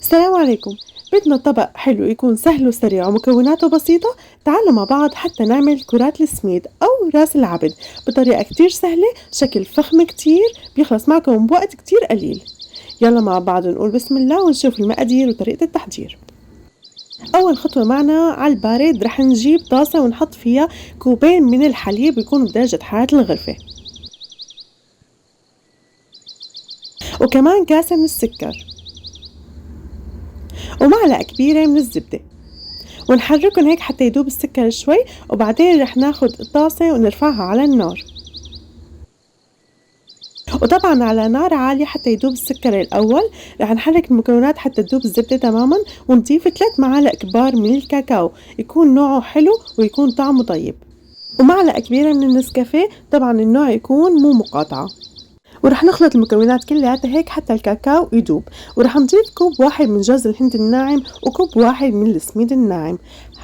السلام عليكم. بدنا طبق حلو يكون سهل وسريع ومكوناته بسيطة. تعالوا مع بعض حتى نعمل كرات السميد أو راس العبد بطريقة كتير سهلة، شكل فخم كتير، بيخلص معكم بوقت كتير قليل. يلا مع بعض نقول بسم الله ونشوف المقادير وطريقة التحضير. أول خطوة معنا على البارد رح نجيب طاسة ونحط فيها كوبين من الحليب يكون بدرجة حرارة الغرفة، وكمان كاسة من السكر، ومعلقة كبيرة من الزبدة، ونحركهم هيك حتى يدوب السكر شوي. وبعدين رح ناخد الطاسة ونرفعها على النار، وطبعا على نار عالية حتى يدوب السكر الأول. رح نحرك المكونات حتى تدوب الزبدة تماما، ونضيف 3 معالق كبار من الكاكاو يكون نوعه حلو ويكون طعمه طيب، ومعلقة كبيرة من النسكافيه، طبعا النوع يكون مو مقاطعة. ورح نخلط المكونات كلها هيك حتى الكاكاو يدوب. ورح نضيف كوب واحد من جوز الهند الناعم وكوب واحد من السميد الناعم،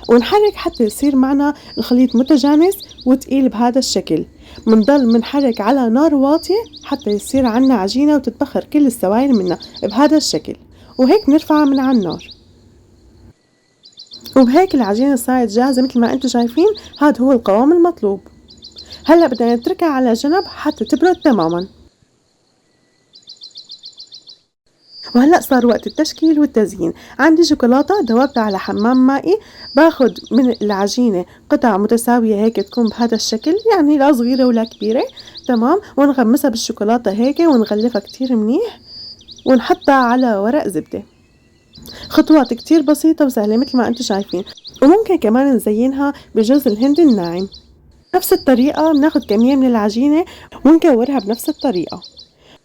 ونحرك حتى يصير معنا الخليط متجانس وتقيل بهذا الشكل. منضل منحرك على نار واطية حتى يصير عنا عجينة وتتبخر كل السوائل منها بهذا الشكل، وهيك نرفعها من على النار. وبهيك العجينة صارت جاهزة مثل ما انتم شايفين. هذا هو القوام المطلوب. هلا بدنا نتركها على جنب حتى تبرد تماما. وهلأ صار وقت التشكيل والتزيين. عندي شوكولاتة ذوبتها على حمام مائي. باخد من العجينة قطع متساوية هيك تكون بهذا الشكل، يعني لا صغيرة ولا كبيرة، تمام، ونغمسها بالشوكولاتة هيك ونغلفها كتير منيح ونحطها على ورق زبدة. خطوات كتير بسيطة وسهلة مثل ما انتم شايفين. وممكن كمان نزينها بجوز الهند الناعم. نفس الطريقة بناخد كمية من العجينة ونكورها بنفس الطريقة.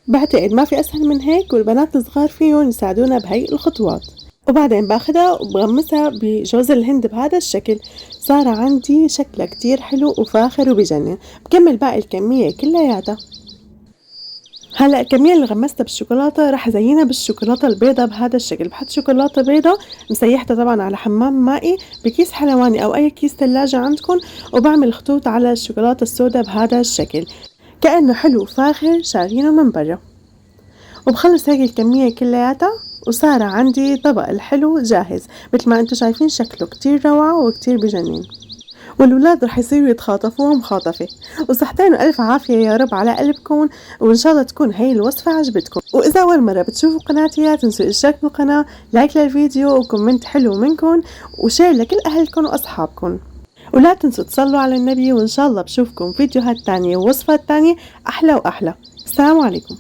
بعتقد ما في أسهل من هيك، والبنات الصغار فيهم يساعدونا بهي الخطوات. وبعدين باخدها وبغمسها بجوز الهند بهذا الشكل. صار عندي شكلها كتير حلو وفاخر وبجنن. بكمل باقي الكمية كلياتها. هلا الكمية اللي غمستها بالشوكولاتة رح زينها بالشوكولاتة البيضة بهذا الشكل. بحط شوكولاتة بيضة مسيحتها طبعا على حمام مائي بكيس حلواني أو أي كيس ثلاجة عندكم، وبعمل خطوط على الشوكولاتة السوداء بهذا الشكل كأنه حلو فاخر شارينه من برا. وبخلص هيك الكمية كلياتها وصار عندي طبق الحلو جاهز. مثل ما انتم شايفين شكله كتير روعة وكتير بجنن، والولاد رح يصيروا يتخاطفوها مخاطفة. وصحتين وألف عافية يا رب على قلبكم، وإن شاء الله تكون هاي الوصفة عجبتكم. وإذا أول مرة بتشوفوا قناتي لا تنسوا الاشتراك بالقناة، لايك للفيديو وكومنت حلو منكم، وشير لكل أهلكم وأصحابكم. ولا تنسوا تصلوا على النبي، وإن شاء الله بشوفكم فيديوهات تانية ووصفات تانية أحلى وأحلى. السلام عليكم.